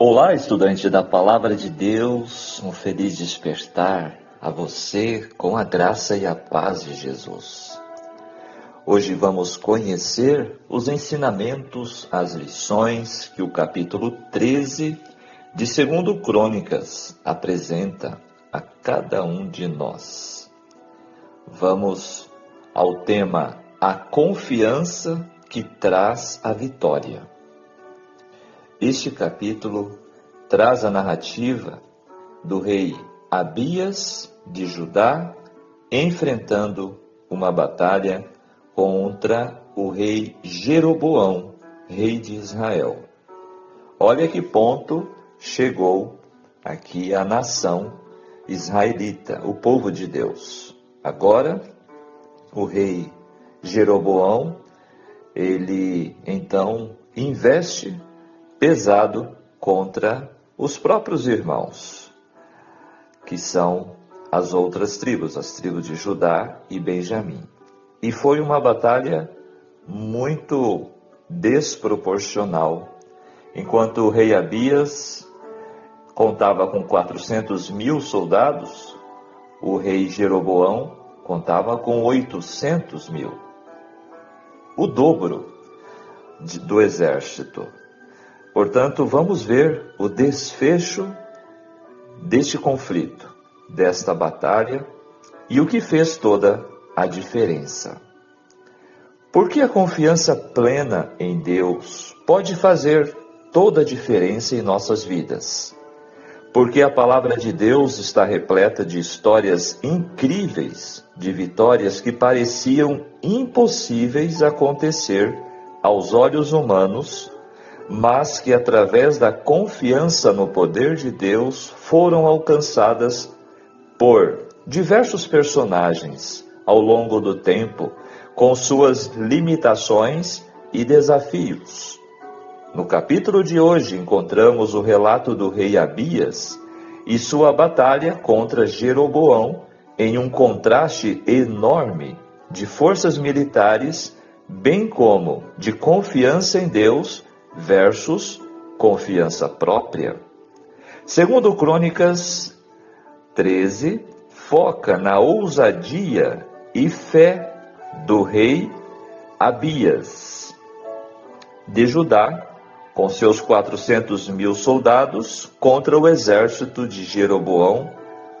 Olá, estudante da Palavra de Deus, um feliz despertar a você com a graça e a paz de Jesus. Hoje vamos conhecer os ensinamentos, as lições que o capítulo 13 de 2 Crônicas apresenta a cada um de nós. Vamos ao tema A Confiança que Traz a Vitória. Este capítulo traz a narrativa do rei Abias de Judá enfrentando uma batalha contra o rei Jeroboão, rei de Israel. Olha que ponto chegou aqui a nação israelita, o povo de Deus. Agora, o rei Jeroboão, ele então investe pesado contra os próprios irmãos, que são as outras tribos, as tribos de Judá e Benjamim. E foi uma batalha muito desproporcional. Enquanto o rei Abias contava com 400.000 soldados, o rei Jeroboão contava com 800.000. O dobro do exército. Portanto, vamos ver o desfecho deste conflito, desta batalha, e o que fez toda a diferença. Porque a confiança plena em Deus pode fazer toda a diferença em nossas vidas. Porque a palavra de Deus está repleta de histórias incríveis, de vitórias que pareciam impossíveis acontecer aos olhos humanos, mas que através da confiança no poder de Deus foram alcançadas por diversos personagens ao longo do tempo, com suas limitações e desafios. No capítulo de hoje encontramos o relato do rei Abias e sua batalha contra Jeroboão em um contraste enorme de forças militares, bem como de confiança em Deus versus confiança própria. Segundo Crônicas 13, foca na ousadia e fé do rei Abias de Judá, com seus 400.000 soldados, contra o exército de Jeroboão,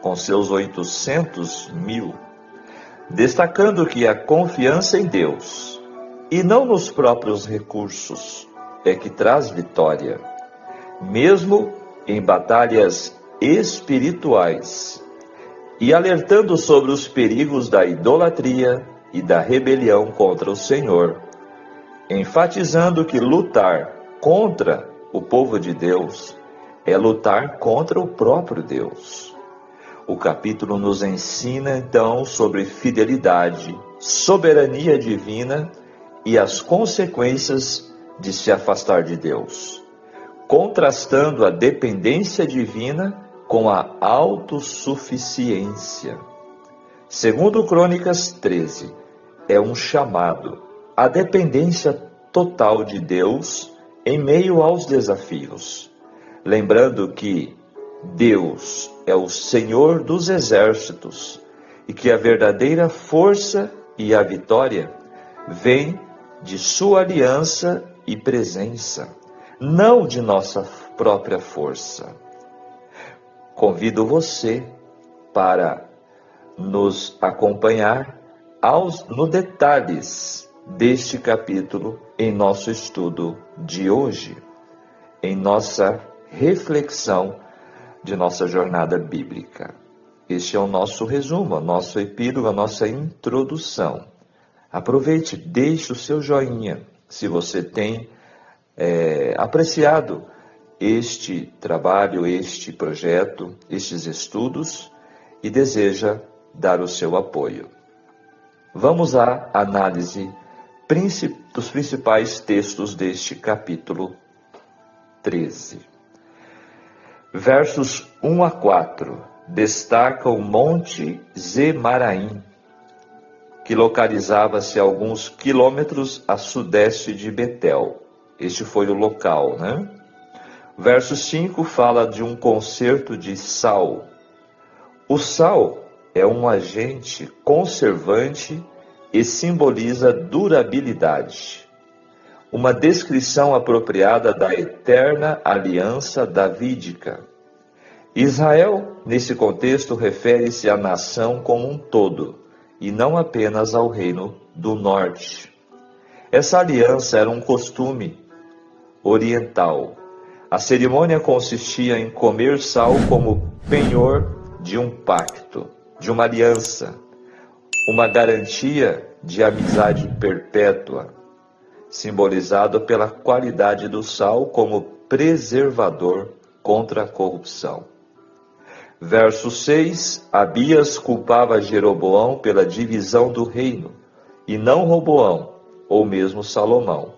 com seus 800.000. Destacando que a confiança em Deus, e não nos próprios recursos, é que traz vitória, mesmo em batalhas espirituais, e alertando sobre os perigos da idolatria e da rebelião contra o Senhor, enfatizando que lutar contra o povo de Deus é lutar contra o próprio Deus. O capítulo nos ensina então sobre fidelidade, soberania divina e as consequências de se afastar de Deus, contrastando a dependência divina com a autossuficiência. Segundo Crônicas 13, é um chamado à dependência total de Deus em meio aos desafios, lembrando que Deus é o Senhor dos exércitos e que a verdadeira força e a vitória vem de sua aliança e presença, não de nossa própria força. Convido você para nos acompanhar no detalhes deste capítulo em nosso estudo de hoje, em nossa reflexão de nossa jornada bíblica. Este é o nosso resumo, a nossa epílogo, a nossa introdução. Aproveite, deixe o seu joinha, se você tem apreciado este trabalho, este projeto, estes estudos e deseja dar o seu apoio. Vamos à análise dos principais textos deste capítulo 13. Versos 1 a 4 destacam o Monte Zemaraim, que localizava-se a alguns quilômetros a sudeste de Betel. Este foi o local, né? Verso 5 fala de um concerto de sal. O sal é um agente conservante e simboliza durabilidade. Uma descrição apropriada da eterna aliança davídica. Israel, nesse contexto, refere-se à nação como um todo, e não apenas ao reino do norte. Essa aliança era um costume oriental. A cerimônia consistia em comer sal como penhor de um pacto, de uma aliança, uma garantia de amizade perpétua, simbolizado pela qualidade do sal como preservador contra a corrupção. Verso 6, Abias culpava Jeroboão pela divisão do reino, e não Roboão, ou mesmo Salomão.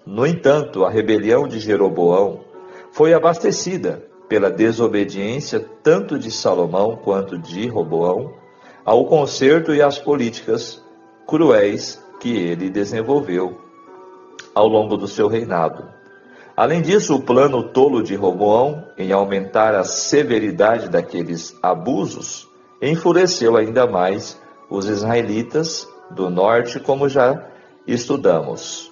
No entanto, a rebelião de Jeroboão foi abastecida pela desobediência tanto de Salomão quanto de Roboão ao concerto e às políticas cruéis que ele desenvolveu ao longo do seu reinado. Além disso, o plano tolo de Roboão em aumentar a severidade daqueles abusos enfureceu ainda mais os israelitas do norte, como já estudamos.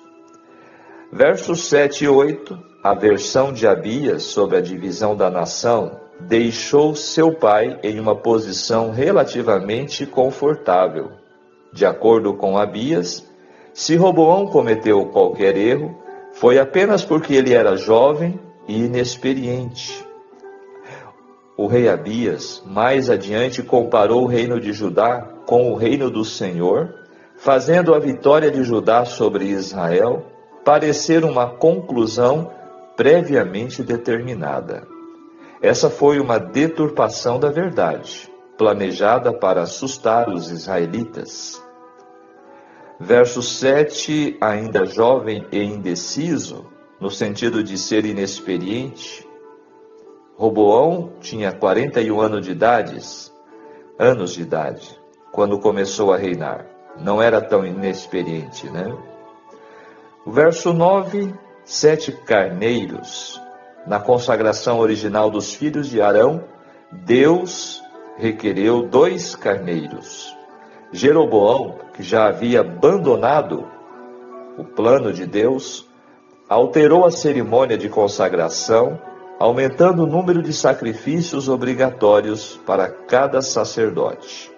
Versos 7 e 8, a versão de Abias sobre a divisão da nação deixou seu pai em uma posição relativamente confortável. De acordo com Abias, se Roboão cometeu qualquer erro, foi apenas porque ele era jovem e inexperiente. O rei Abias, mais adiante, comparou o reino de Judá com o reino do Senhor, fazendo a vitória de Judá sobre Israel parecer uma conclusão previamente determinada. Essa foi uma deturpação da verdade, planejada para assustar os israelitas. Verso 7, ainda jovem e indeciso, no sentido de ser inexperiente, Roboão tinha 41 anos de idade, quando começou a reinar. Não era tão inexperiente, né? O verso 9, 7 carneiros. Na consagração original dos filhos de Arão, Deus requereu 2 carneiros. Jeroboão, que já havia abandonado o plano de Deus, alterou a cerimônia de consagração, aumentando o número de sacrifícios obrigatórios para cada sacerdote.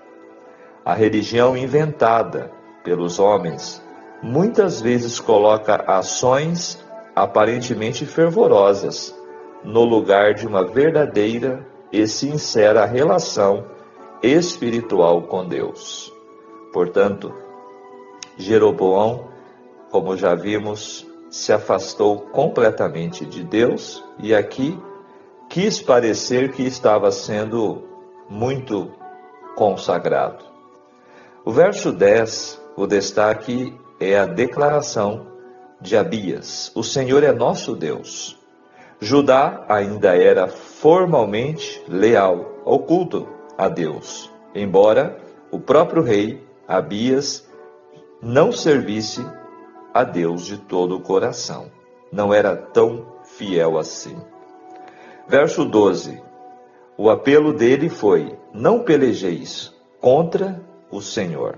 A religião inventada pelos homens muitas vezes coloca ações aparentemente fervorosas no lugar de uma verdadeira e sincera relação espiritual com Deus. Portanto, Jeroboão, como já vimos, se afastou completamente de Deus e aqui quis parecer que estava sendo muito consagrado. O verso 10, o destaque é a declaração de Abias: o Senhor é nosso Deus. Judá ainda era formalmente leal ao culto a Deus, embora o próprio rei Abias não servisse a Deus de todo o coração. Não era tão fiel assim. Verso 12. O apelo dele foi: não pelejeis contra o Senhor.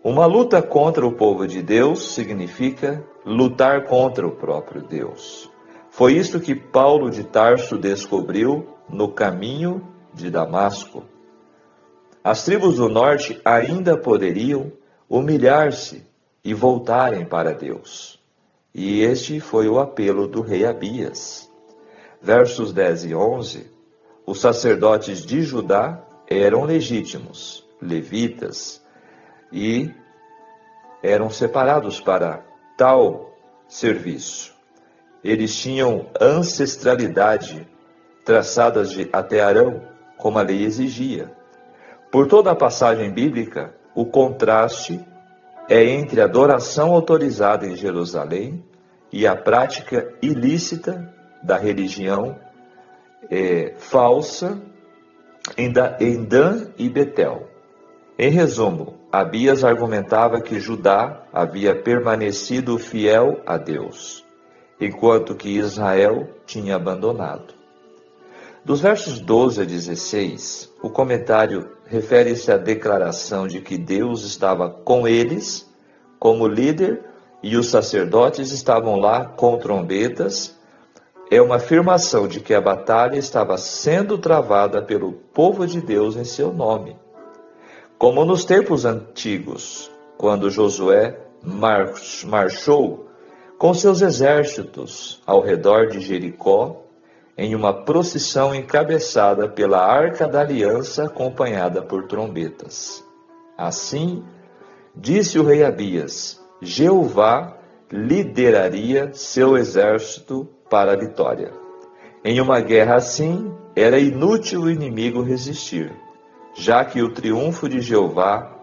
Uma luta contra o povo de Deus significa lutar contra o próprio Deus. Foi isto que Paulo de Tarso descobriu no caminho de Damasco. As tribos do norte ainda poderiam humilhar-se e voltarem para Deus. E este foi o apelo do rei Abias. Versos 10 e 11, os sacerdotes de Judá eram legítimos, levitas, e eram separados para tal serviço. Eles tinham ancestralidade traçadas até Arão, como a lei exigia. Por toda a passagem bíblica, o contraste é entre a adoração autorizada em Jerusalém e a prática ilícita da religião falsa em Dan e Betel. Em resumo, Abias argumentava que Judá havia permanecido fiel a Deus. enquanto que Israel tinha abandonado. Dos versos 12 a 16, o comentário refere-se à declaração de que Deus estava com eles como líder e os sacerdotes estavam lá com trombetas. É uma afirmação de que a batalha estava sendo travada pelo povo de Deus em seu nome. Como nos tempos antigos, quando Josué marchou com seus exércitos ao redor de Jericó, em uma procissão encabeçada pela Arca da Aliança, acompanhada por trombetas. Assim, disse o rei Abias, Jeová lideraria seu exército para a vitória. Em uma guerra assim, era inútil o inimigo resistir, já que o triunfo de Jeová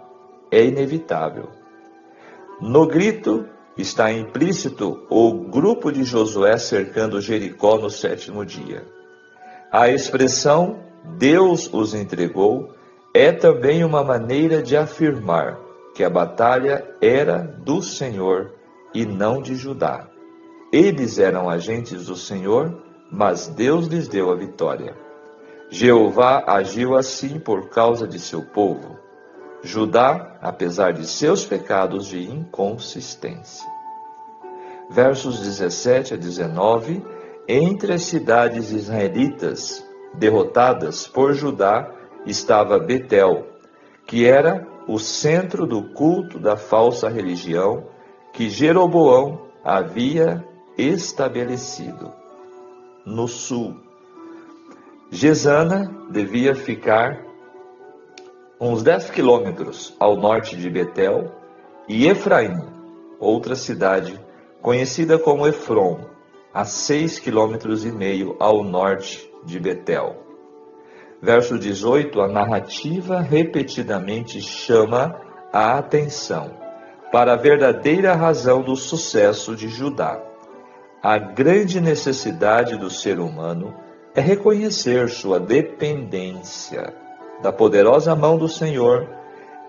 é inevitável. No grito está implícito o grupo de Josué cercando Jericó no 7º dia. A expressão Deus os entregou é também uma maneira de afirmar que a batalha era do Senhor e não de Judá. Eles eram agentes do Senhor, mas Deus lhes deu a vitória. Jeová agiu assim por causa de seu povo. Judá, apesar de seus pecados de inconsistência. Versos 17 a 19, entre as cidades israelitas derrotadas por Judá estava Betel, que era o centro do culto da falsa religião que Jeroboão havia estabelecido. No sul, Gesana devia ficar uns 10 quilômetros ao norte de Betel, e Efraim, outra cidade conhecida como Efron, a 6,5 quilômetros ao norte de Betel. Verso 18, a narrativa repetidamente chama a atenção para a verdadeira razão do sucesso de Judá. A grande necessidade do ser humano é reconhecer sua dependência da poderosa mão do Senhor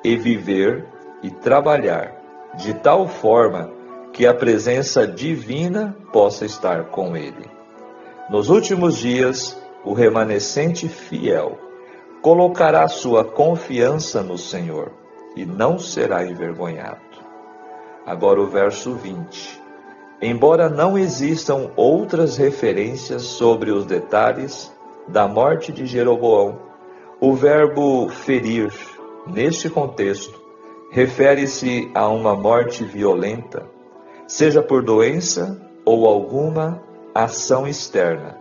e viver e trabalhar de tal forma que a presença divina possa estar com ele. Nos últimos dias, o remanescente fiel colocará sua confiança no Senhor e não será envergonhado. Agora o verso 20. Embora não existam outras referências sobre os detalhes da morte de Jeroboão, o verbo ferir, neste contexto, refere-se a uma morte violenta, seja por doença ou alguma ação externa,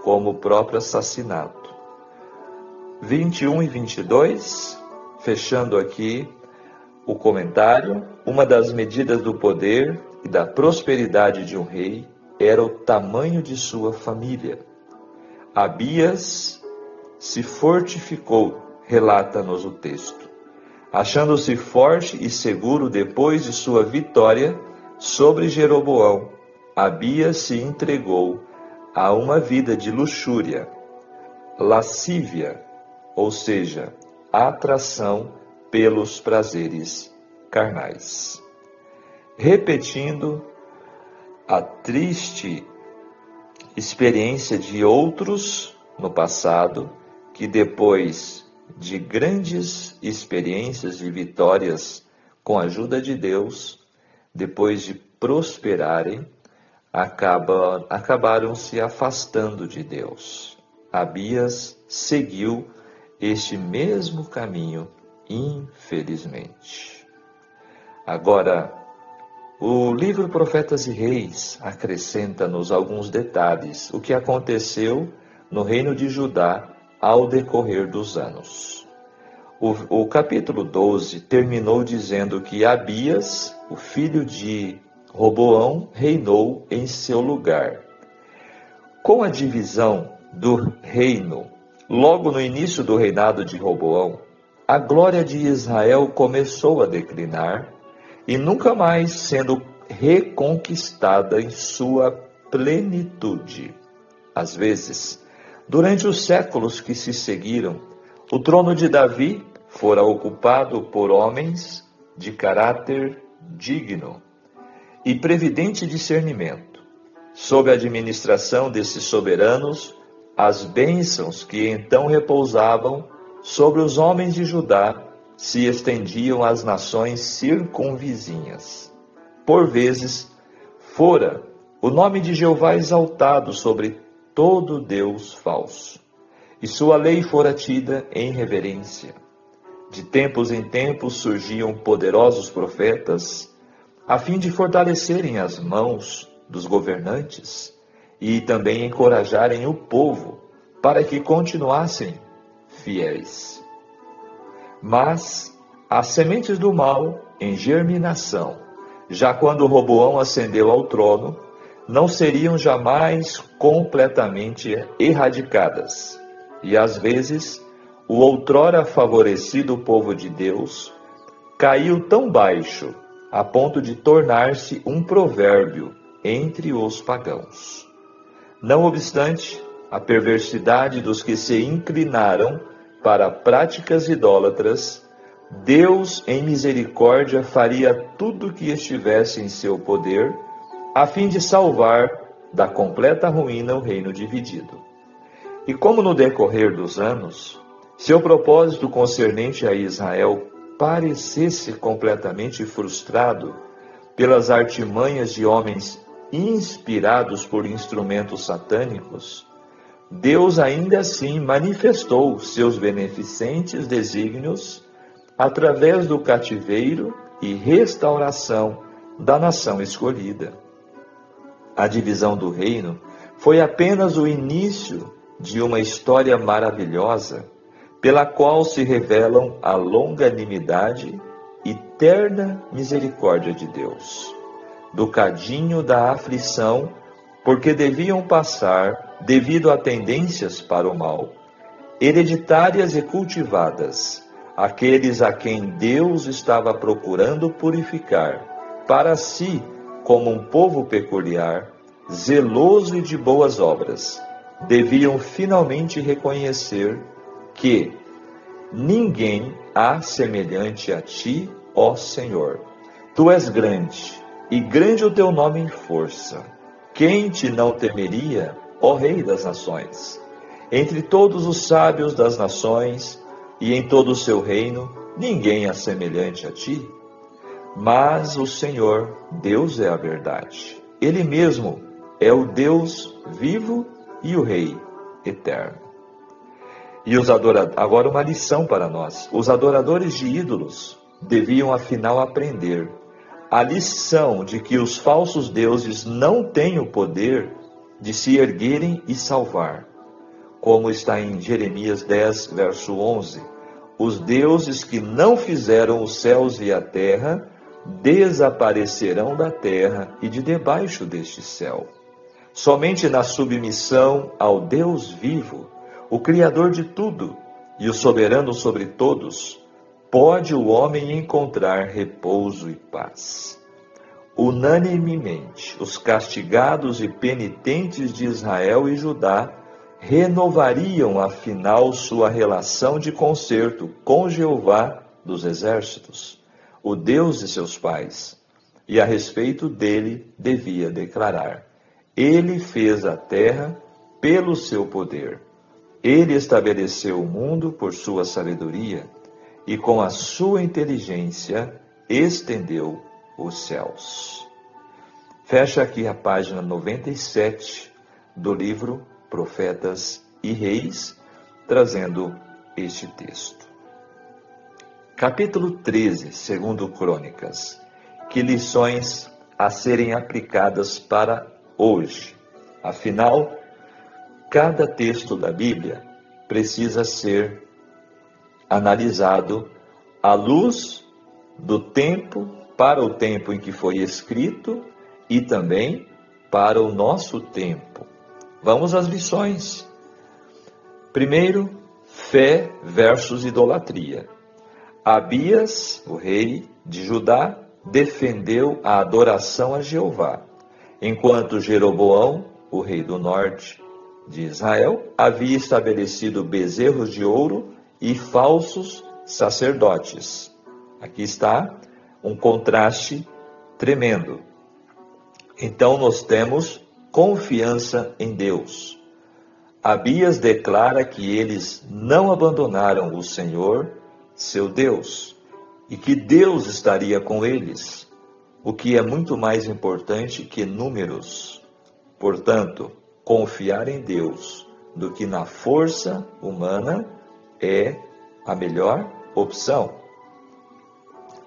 como o próprio assassinato. 21 e 22, fechando aqui o comentário, uma das medidas do poder e da prosperidade de um rei era o tamanho de sua família. Abias se fortificou, relata-nos o texto. Achando-se forte e seguro depois de sua vitória sobre Jeroboão, Abias se entregou a uma vida de luxúria, lascívia, ou seja, atração pelos prazeres carnais. Repetindo a triste experiência de outros no passado, que depois de grandes experiências e vitórias com a ajuda de Deus, depois de prosperarem, acabaram se afastando de Deus. Abias seguiu este mesmo caminho, infelizmente. Agora, o livro Profetas e Reis acrescenta-nos alguns detalhes, o que aconteceu no reino de Judá ao decorrer dos anos. O capítulo 12 terminou dizendo que Abias, o filho de Roboão, reinou em seu lugar. Com a divisão do reino, logo no início do reinado de Roboão, a glória de Israel começou a declinar e nunca mais sendo reconquistada em sua plenitude. Às vezes, durante os séculos que se seguiram, o trono de Davi fora ocupado por homens de caráter digno e previdente discernimento. Sob a administração desses soberanos, as bênçãos que então repousavam sobre os homens de Judá se estendiam às nações circunvizinhas. Por vezes, fora o nome de Jeová exaltado sobre todo Deus falso, e sua lei fora tida em reverência. De tempos em tempos surgiam poderosos profetas, a fim de fortalecerem as mãos dos governantes e também encorajarem o povo para que continuassem fiéis. Mas as sementes do mal em germinação, já quando Roboão ascendeu ao trono, não seriam jamais completamente erradicadas. E às vezes, o outrora favorecido povo de Deus caiu tão baixo a ponto de tornar-se um provérbio entre os pagãos. Não obstante, a perversidade dos que se inclinaram para práticas idólatras, Deus, em misericórdia, faria tudo o que estivesse em seu poder, a fim de salvar da completa ruína o reino dividido. E como no decorrer dos anos, seu propósito concernente a Israel parecesse completamente frustrado pelas artimanhas de homens inspirados por instrumentos satânicos, Deus ainda assim manifestou seus beneficentes desígnios através do cativeiro e restauração da nação escolhida. A divisão do reino foi apenas o início de uma história maravilhosa, pela qual se revelam a longanimidade e terna misericórdia de Deus. Do cadinho da aflição, porque deviam passar devido a tendências para o mal, hereditárias e cultivadas, aqueles a quem Deus estava procurando purificar para si como um povo peculiar, zeloso e de boas obras, deviam finalmente reconhecer que ninguém há semelhante a ti, ó Senhor. Tu és grande, e grande o teu nome em força. Quem te não temeria, ó Rei das nações? Entre todos os sábios das nações e em todo o seu reino, ninguém há semelhante a ti. Mas o Senhor, Deus é a verdade. Ele mesmo é o Deus vivo e o Rei eterno. E agora uma lição para nós. Os adoradores de ídolos deviam afinal aprender a lição de que os falsos deuses não têm o poder de se erguerem e salvar. Como está em Jeremias 10, verso 11. Os deuses que não fizeram os céus e a terra desaparecerão da terra e de debaixo deste céu. Somente na submissão ao Deus vivo, o Criador de tudo e o soberano sobre todos, pode o homem encontrar repouso e paz. Unanimemente, os castigados e penitentes de Israel e Judá renovariam afinal sua relação de concerto com Jeová dos exércitos, o Deus de seus pais, e a respeito dele devia declarar: Ele fez a terra pelo seu poder. Ele estabeleceu o mundo por sua sabedoria e com a sua inteligência estendeu os céus. Fecha aqui a página 97 do livro Profetas e Reis, trazendo este texto. Capítulo 13, segundo Crônicas. Que lições a serem aplicadas para hoje? Afinal, cada texto da Bíblia precisa ser analisado à luz do tempo, para o tempo em que foi escrito e também para o nosso tempo. Vamos às lições. Primeiro, fé versus idolatria. Abias, o rei de Judá, defendeu a adoração a Jeová, enquanto Jeroboão, o rei do norte de Israel, havia estabelecido bezerros de ouro e falsos sacerdotes. Aqui está um contraste tremendo. Então nós temos confiança em Deus. Abias declara que eles não abandonaram o Senhor, seu Deus, e que Deus estaria com eles, o que é muito mais importante que números. Portanto, confiar em Deus do que na força humana é a melhor opção.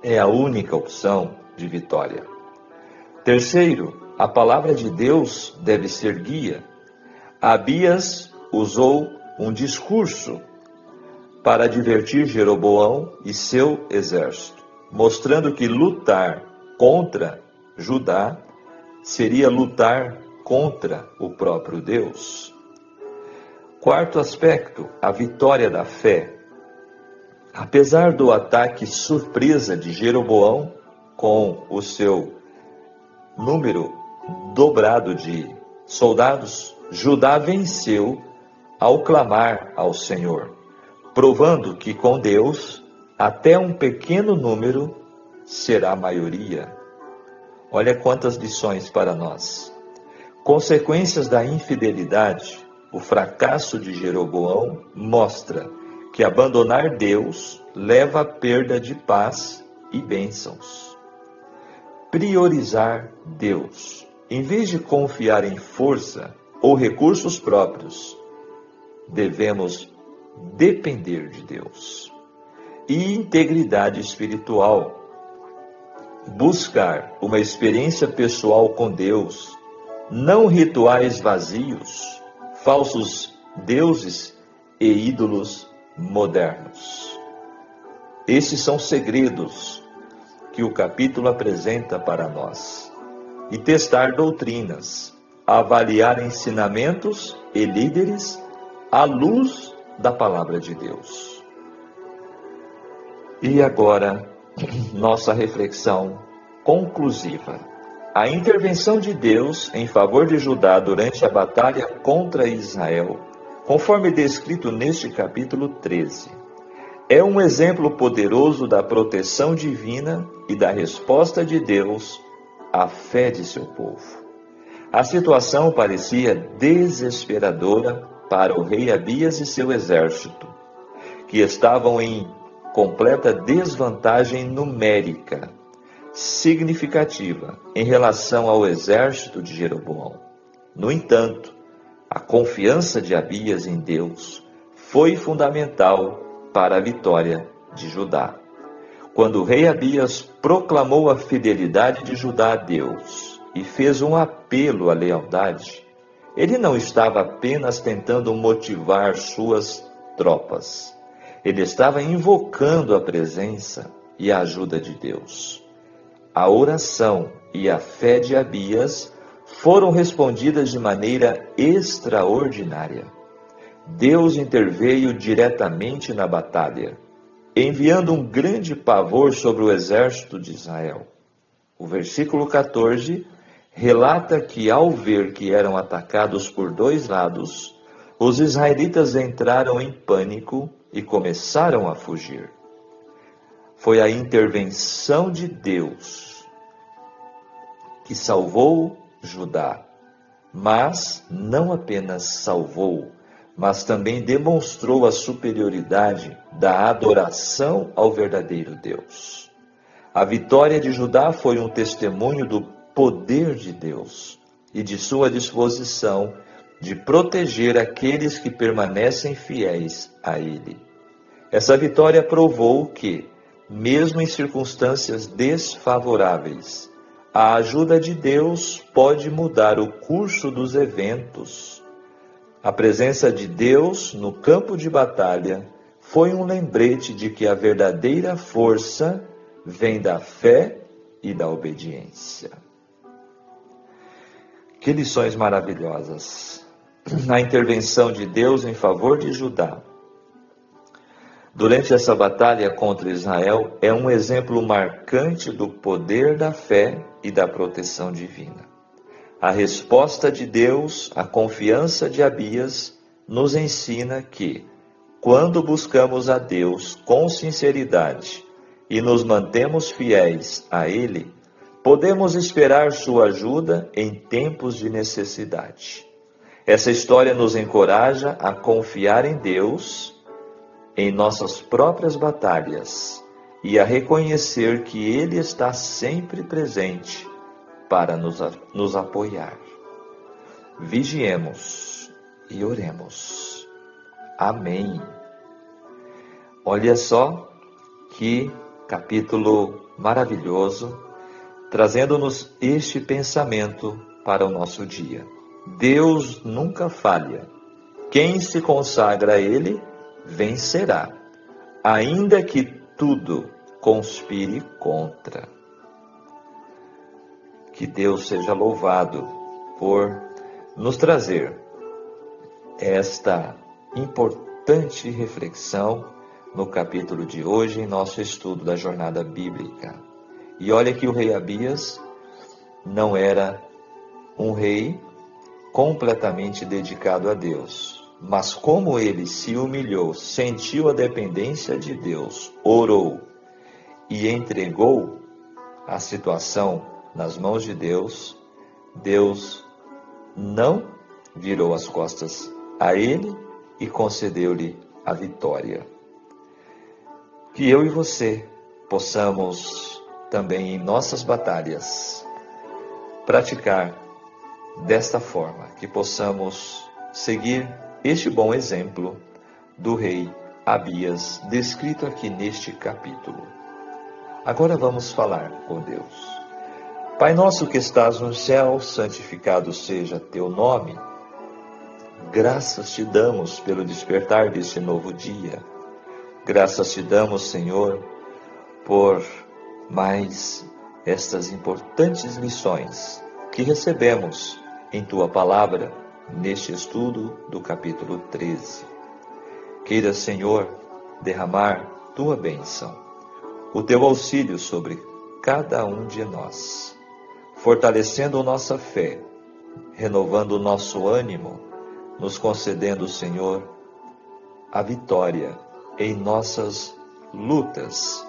É a única opção de vitória. Terceiro, a palavra de Deus deve ser guia. Abias usou um discurso para advertir Jeroboão e seu exército, mostrando que lutar contra Judá seria lutar contra o próprio Deus. Quarto aspecto, a vitória da fé. Apesar do ataque surpresa de Jeroboão, com o seu número dobrado de soldados, Judá venceu ao clamar ao Senhor, provando que com Deus, até um pequeno número será maioria. Olha quantas lições para nós. Consequências da infidelidade. O fracasso de Jeroboão mostra que abandonar Deus leva à perda de paz e bênçãos. Priorizar Deus. Em vez de confiar em força ou recursos próprios, devemos depender de Deus. E integridade espiritual. Buscar uma experiência pessoal com Deus, não rituais vazios, falsos deuses e ídolos modernos. Esses são segredos que o capítulo apresenta para nós. E testar doutrinas, avaliar ensinamentos e líderes à luz da palavra de Deus. E agora, nossa reflexão conclusiva. A intervenção de Deus em favor de Judá durante a batalha contra Israel, conforme descrito neste capítulo 13, é um exemplo poderoso da proteção divina e da resposta de Deus à fé de seu povo. A situação parecia desesperadora para o rei Abias e seu exército, que estavam em completa desvantagem numérica significativa em relação ao exército de Jeroboão. No entanto, a confiança de Abias em Deus foi fundamental para a vitória de Judá. Quando o rei Abias proclamou a fidelidade de Judá a Deus e fez um apelo à lealdade, ele não estava apenas tentando motivar suas tropas. Ele estava invocando a presença e a ajuda de Deus. A oração e a fé de Abias foram respondidas de maneira extraordinária. Deus interveio diretamente na batalha, enviando um grande pavor sobre o exército de Israel. O versículo 14 relata que, ao ver que eram atacados por dois lados, os israelitas entraram em pânico e começaram a fugir. Foi a intervenção de Deus que salvou Judá, mas não apenas salvou, mas também demonstrou a superioridade da adoração ao verdadeiro Deus. A vitória de Judá foi um testemunho do poder de Deus e de sua disposição de proteger aqueles que permanecem fiéis a Ele. Essa vitória provou que, mesmo em circunstâncias desfavoráveis, a ajuda de Deus pode mudar o curso dos eventos. A presença de Deus no campo de batalha foi um lembrete de que a verdadeira força vem da fé e da obediência. Que lições maravilhosas! A intervenção de Deus em favor de Judá durante essa batalha contra Israel é um exemplo marcante do poder da fé e da proteção divina. A resposta de Deus, a confiança de Abias, nos ensina que, quando buscamos a Deus com sinceridade e nos mantemos fiéis a Ele, Podemos esperar sua ajuda em tempos de necessidade. Essa história nos encoraja a confiar em Deus, em nossas próprias batalhas, e a reconhecer que Ele está sempre presente para nos apoiar. Vigiemos e oremos. Amém. Olha só que capítulo maravilhoso, trazendo-nos este pensamento para o nosso dia. Deus nunca falha. Quem se consagra a Ele, vencerá, ainda que tudo conspire contra. Que Deus seja louvado por nos trazer esta importante reflexão no capítulo de hoje, em nosso estudo da jornada bíblica. E olha que o rei Abias não era um rei completamente dedicado a Deus, mas como ele se humilhou, sentiu a dependência de Deus, orou e entregou a situação nas mãos de Deus, Deus não virou as costas a ele e concedeu-lhe a vitória. Que eu e você possamos também em nossas batalhas praticar desta forma, que possamos seguir este bom exemplo do rei Abias, descrito aqui neste capítulo. Agora vamos falar com Deus. Pai nosso que estás no céu, santificado seja teu nome. Graças te damos pelo despertar deste novo dia. Graças te damos, Senhor, por mais estas importantes lições que recebemos em tua palavra neste estudo do capítulo 13. Queira, Senhor, derramar tua bênção, o teu auxílio sobre cada um de nós, fortalecendo nossa fé, renovando o nosso ânimo, nos concedendo, Senhor, a vitória em nossas lutas.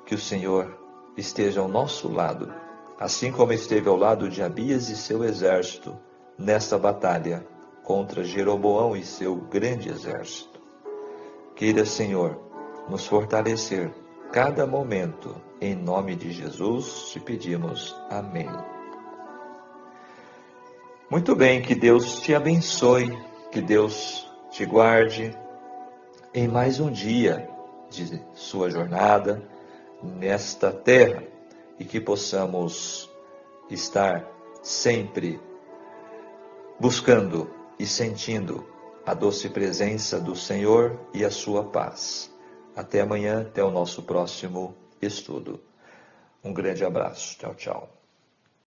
Que o Senhor esteja ao nosso lado, assim como esteve ao lado de Abias e seu exército, nesta batalha contra Jeroboão e seu grande exército. Queira, Senhor, nos fortalecer cada momento. Em nome de Jesus te pedimos. Amém. Muito bem, que Deus te abençoe, que Deus te guarde em mais um dia de sua jornada nesta terra e que possamos estar sempre buscando e sentindo a doce presença do Senhor e a sua paz. Até amanhã, até o nosso próximo estudo. Um grande abraço. Tchau, tchau.